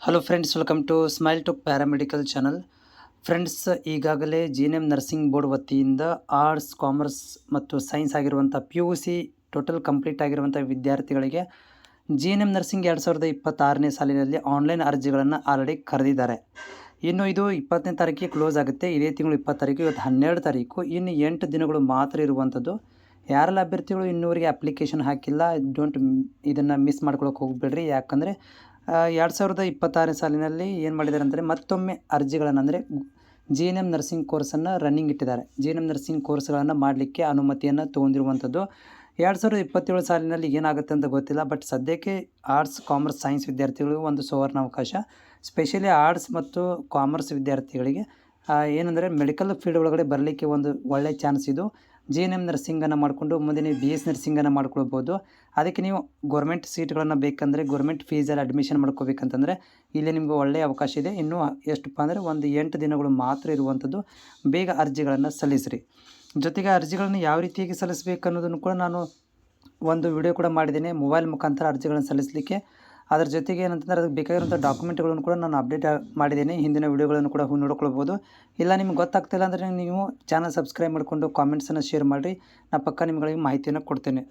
Hello friends, welcome to smile to paramedical channel. Friends, ಈಗಾಗಲೇ GNM nursing board ವತಿಯಿಂದ arts, commerce ಮತ್ತು science ಆಗಿರುವಂಥ PUC total complete ಆಗಿರುವಂಥ ವಿದ್ಯಾರ್ಥಿಗಳಿಗೆ GNM ನರ್ಸಿಂಗ್ 2026ನೇ ಸಾಲಿನಲ್ಲಿ ಆನ್ಲೈನ್ ಅರ್ಜಿಗಳನ್ನು ಆಲ್ರೆಡಿ ಕರೆದಿದ್ದಾರೆ. ಇನ್ನು ಇದು 20ನೇ ತಾರೀಕಿಗೆ ಕ್ಲೋಸ್ ಆಗುತ್ತೆ. ಇದೇ ತಿಂಗಳು 20 ತಾರೀಕು, ಇವತ್ತು 12 ತಾರೀಕು. ಇನ್ನು 8 ದಿನಗಳು ಮಾತ್ರ ಇರುವಂಥದ್ದು. ಯಾರೆಲ್ಲ ಅಭ್ಯರ್ಥಿಗಳು ಇನ್ನೂವರೆಗೆ ಅಪ್ಲಿಕೇಶನ್ ಹಾಕಿಲ್ಲ, ಇದನ್ನು ಮಿಸ್ ಮಾಡ್ಕೊಳಕ್ಕೆ ಹೋಗ್ಬೇಡ್ರಿ. ಯಾಕಂದರೆ 2026ನೇ ಸಾಲಿನಲ್ಲಿ ಏನು ಮಾಡಿದ್ದಾರೆ ಅಂದರೆ ಮತ್ತೊಮ್ಮೆ ಅರ್ಜಿಗಳನ್ನು ಅಂದರೆ GNM ನರ್ಸಿಂಗ್ ಕೋರ್ಸನ್ನು ರನ್ನಿಂಗ್ ಇಟ್ಟಿದ್ದಾರೆ. GNM ನರ್ಸಿಂಗ್ ಕೋರ್ಸ್ಗಳನ್ನು ಮಾಡಲಿಕ್ಕೆ ಅನುಮತಿಯನ್ನು ತೊಗೊಂಡಿರುವಂಥದ್ದು. 2027 ಸಾಲಿನಲ್ಲಿ ಏನಾಗುತ್ತೆ ಅಂತ ಗೊತ್ತಿಲ್ಲ. ಬಟ್ ಸದ್ಯಕ್ಕೆ ಆರ್ಟ್ಸ್, ಕಾಮರ್ಸ್, ಸೈನ್ಸ್ ವಿದ್ಯಾರ್ಥಿಗಳಿಗೂ ಒಂದು ಸುವರ್ಣಾವಕಾಶ. ಸ್ಪೆಷಲಿ ಆರ್ಟ್ಸ್ ಮತ್ತು ಕಾಮರ್ಸ್ ವಿದ್ಯಾರ್ಥಿಗಳಿಗೆ ಏನಂದರೆ ಮೆಡಿಕಲ್ ಫೀಲ್ಡ್ ಒಳಗಡೆ ಬರಲಿಕ್ಕೆ ಒಂದು ಒಳ್ಳೆಯ ಚಾನ್ಸ್ ಇದು. GNM ನರ್ಸಿಂಗನ್ನು ಮಾಡಿಕೊಂಡು ಮುಂದೆ ನೀವು BS ನರ್ಸಿಂಗನ್ನು ಮಾಡ್ಕೊಳ್ಬೋದು. ಅದಕ್ಕೆ ನೀವು ಗೌರ್ಮೆಂಟ್ ಸೀಟ್ಗಳನ್ನು ಬೇಕಂದರೆ ಗೌರ್ಮೆಂಟ್ ಫೀಸಲ್ಲಿ ಅಡ್ಮಿಷನ್ ಮಾಡ್ಕೋಬೇಕಂತಂದರೆ ಇಲ್ಲಿ ನಿಮಗೆ ಒಳ್ಳೆಯ ಅವಕಾಶ ಇದೆ. ಇನ್ನೂ ಎಷ್ಟಪ್ಪ ಅಂದರೆ ಒಂದು 8 ದಿನಗಳು ಮಾತ್ರ ಇರುವಂಥದ್ದು. ಬೇಗ ಅರ್ಜಿಗಳನ್ನು ಸಲ್ಲಿಸಿರಿ. ಜೊತೆಗೆ ಅರ್ಜಿಗಳನ್ನು ಯಾವ ರೀತಿಯಾಗಿ ಸಲ್ಲಿಸಬೇಕು ಅನ್ನೋದನ್ನು ಕೂಡ ನಾನು ಒಂದು ವಿಡಿಯೋ ಕೂಡ ಮಾಡಿದ್ದೇನೆ. ಮೊಬೈಲ್ ಮುಖಾಂತರ ಅರ್ಜಿಗಳನ್ನು ಸಲ್ಲಿಸಲಿಕ್ಕೆ. ಅದರ ಜೊತೆಗೆ ಏನಂತಂದರೆ ಅದಕ್ಕೆ ಬೇಕಾಗಿರುವಂಥ ಡಾಕ್ಯುಮೆಂಟ್ಗಳನ್ನು ಕೂಡ ನಾನು ಅಪ್ಡೇಟ್ ಮಾಡಿದ್ದೇನೆ. ಹಿಂದಿನ ವಿಡಿಯೋಗಳನ್ನು ಕೂಡ ನೋಡ್ಕೊಳ್ಬೋದು. ಇಲ್ಲ ನಿಮ್ಗೆ ಗೊತ್ತಾಗ್ತಿಲ್ಲ ಅಂದರೆ ನೀವು ಚಾನಲ್ ಸಬ್ಸ್ಕ್ರೈಬ್ ಮಾಡಿಕೊಂಡು ಕಾಮೆಂಟ್ಸನ್ನು ಶೇರ್ ಮಾಡಿರಿ. ನಾನು ಪಕ್ಕ ನಿಮಗೆ ಮಾಹಿತಿಯನ್ನು ಕೊಡ್ತೇನೆ.